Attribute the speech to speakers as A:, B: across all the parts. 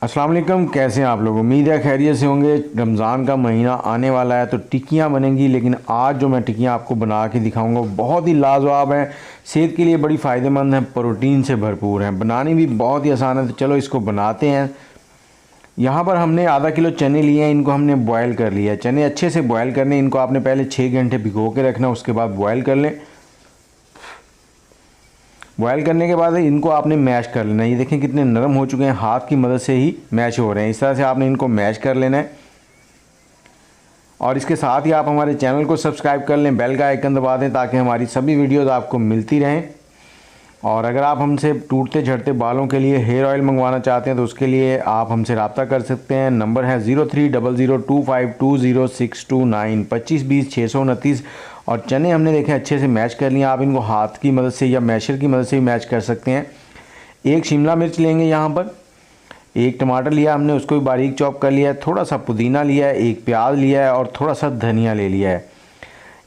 A: अस्सलाम वालेकुम, कैसे हैं आप लोग। उम्मीद है खैरियत से होंगे। रमज़ान का महीना आने वाला है तो टिक्कियाँ बनेंगी, लेकिन आज जो मैं टिक्कियाँ आपको बना के दिखाऊंगा बहुत ही लाजवाब हैं, सेहत के लिए बड़ी फ़ायदेमंद हैं, प्रोटीन से भरपूर हैं, बनानी भी बहुत ही आसान है। तो चलो इसको बनाते हैं। यहाँ पर हमने आधा किलो चने लिए हैं, इनको हमने बॉयल कर लिया है। चने अच्छे से बॉयल करने, इनको आपने पहले 6 घंटे भिगो के रखना, उसके बाद बॉयल कर लें। बॉयल करने के बाद इनको आपने मैश कर लेना है। ये देखें कितने नरम हो चुके हैं, हाथ की मदद से ही मैश हो रहे हैं। इस तरह से आपने इनको मैश कर लेना है। और इसके साथ ही आप हमारे चैनल को सब्सक्राइब कर लें, बेल का आइकन दबा दें ताकि हमारी सभी वीडियोज़ आपको मिलती रहें। और अगर आप हमसे टूटते झड़ते बालों के लिए हेयर ऑयल मंगवाना चाहते हैं तो उसके लिए आप हमसे रब्ता कर सकते हैं। नंबर है 0300252629 2520 629। और चने हमने देखे अच्छे से मैश कर लिए। आप इनको हाथ की मदद से या मैशर की मदद से भी मैश कर सकते हैं। एक शिमला मिर्च लेंगे, यहाँ पर एक टमाटर लिया हमने, उसको भी बारीक चॉप कर लिया है। थोड़ा सा पुदीना लिया है, एक प्याज लिया है और थोड़ा सा धनिया ले लिया है।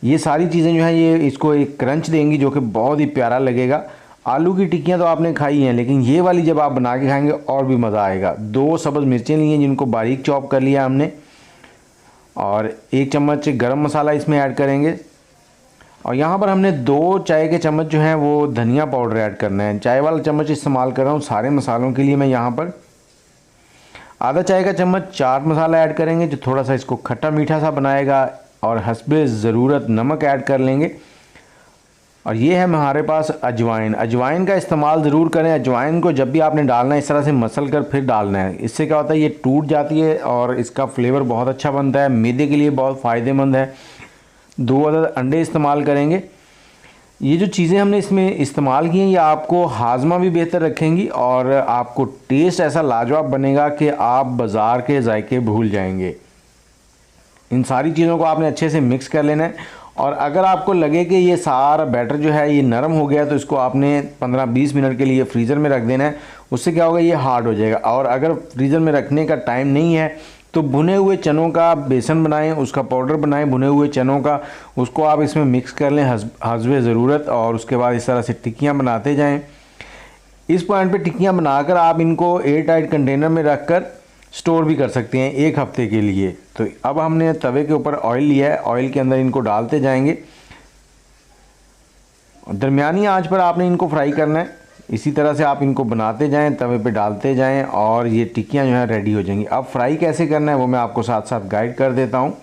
A: ये सारी चीज़ें जो है ये इसको एक क्रंच देंगी जो कि बहुत ही प्यारा लगेगा। आलू की टिक्कियाँ तो आपने खाई हैं, लेकिन ये वाली जब आप बना के खाएंगे और भी मज़ा आएगा। 2 सब्ज़ मिर्चें ली हैं जिनको बारीक चॉप कर लिया हमने, और 1 चम्मच गरम मसाला इसमें ऐड करेंगे। और यहाँ पर हमने 2 चाय के चम्मच जो हैं वो धनिया पाउडर ऐड करना है। चाय वाला चम्मच इस्तेमाल कर रहा हूँ सारे मसालों के लिए मैं। यहाँ पर आधा चाय का चम्मच चाट मसाला ऐड करेंगे जो थोड़ा सा इसको खट्टा मीठा सा बनाएगा। और हस्बे ज़रूरत नमक ऐड कर लेंगे। और ये है हमारे पास अजवाइन। अजवाइन का इस्तेमाल ज़रूर करें। अजवाइन को जब भी आपने डालना है इस तरह से मसल कर फिर डालना है। इससे क्या होता है, ये टूट जाती है और इसका फ्लेवर बहुत अच्छा बनता है, मैदे के लिए बहुत फ़ायदेमंद है। 2 अदद अंडे इस्तेमाल करेंगे। ये जो चीज़ें हमने इसमें इस्तेमाल की हैं ये आपको हाजमा भी बेहतर रखेंगी और आपको टेस्ट ऐसा लाजवाब बनेगा कि आप बाज़ार के जायके भूल जाएंगे। इन सारी चीज़ों को आपने अच्छे से मिक्स कर लेना है। और अगर आपको लगे कि ये सारा बैटर जो है ये नरम हो गया तो इसको आपने 15-20 मिनट के लिए फ्रीज़र में रख देना है। उससे क्या होगा, ये हार्ड हो जाएगा। और अगर फ्रीज़र में रखने का टाइम नहीं है तो भुने हुए चनों का बेसन बनाएं, उसका पाउडर बनाएं भुने हुए चनों का, उसको आप इसमें मिक्स कर लें हस्बे ज़रूरत। और उसके बाद इस तरह से टिक्कियाँ बनाते जाएं। इस पॉइंट पे टिक्कियाँ बनाकर आप इनको एयर टाइट कंटेनर में रख कर स्टोर भी कर सकते हैं 1 हफ्ते के लिए। तो अब हमने तवे के ऊपर ऑयल लिया है, ऑयल के अंदर इनको डालते जाएंगे। दरमियानी आंच पर आपने इनको फ्राई करना है। इसी तरह से आप इनको बनाते जाएं, तवे पे डालते जाएं और ये टिक्कियाँ जो है रेडी हो जाएंगी। अब फ्राई कैसे करना है वो मैं आपको साथ साथ गाइड कर देता हूँ।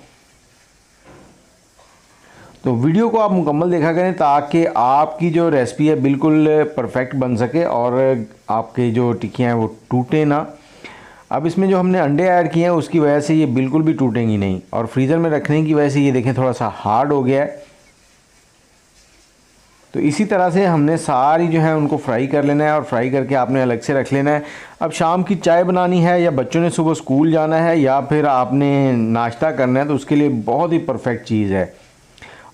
A: तो वीडियो को आप मुकम्मल देखा करें ताकि आपकी जो रेसिपी है बिल्कुल परफेक्ट बन सके और आपके जो टिक्कियाँ हैं वो टूटे ना। अब इसमें जो हमने अंडे ऐड किए हैं उसकी वजह से ये बिल्कुल भी टूटेंगी नहीं, और फ्रीज़र में रखने की वजह से ये देखें थोड़ा सा हार्ड हो गया है। तो इसी तरह से हमने सारी जो है उनको फ्राई कर लेना है और फ्राई करके आपने अलग से रख लेना है। अब शाम की चाय बनानी है या बच्चों ने सुबह स्कूल जाना है या फिर आपने नाश्ता करना है तो उसके लिए बहुत ही परफेक्ट चीज़ है।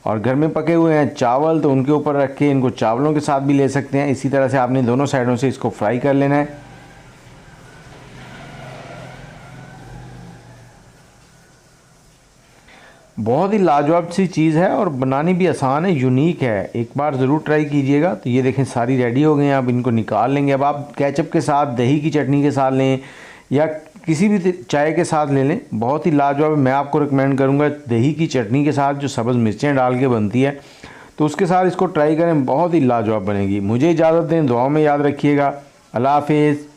A: और घर में पके हुए हैं चावल तो उनके ऊपर रख के इनको चावलों के साथ भी ले सकते हैं। इसी तरह से आपने दोनों साइडों से इसको फ्राई कर लेना है। बहुत ही लाजवाब सी चीज़ है और बनानी भी आसान है, यूनिक है। एक बार ज़रूर ट्राई कीजिएगा। तो ये देखें सारी रेडी हो गई हैं। अब इनको निकाल लेंगे। अब आप केचप के साथ, दही की चटनी के साथ लें या किसी भी चाय के साथ ले लें, बहुत ही लाजवाब। मैं आपको रिकमेंड करूँगा दही की चटनी के साथ जो सब्ज़ मिर्चें डाल के बनती है तो उसके साथ इसको ट्राई करें, बहुत ही लाजवाब बनेगी। मुझे इजाज़त दें, दुआओं में याद रखिएगा। अल्लाह हाफिज़।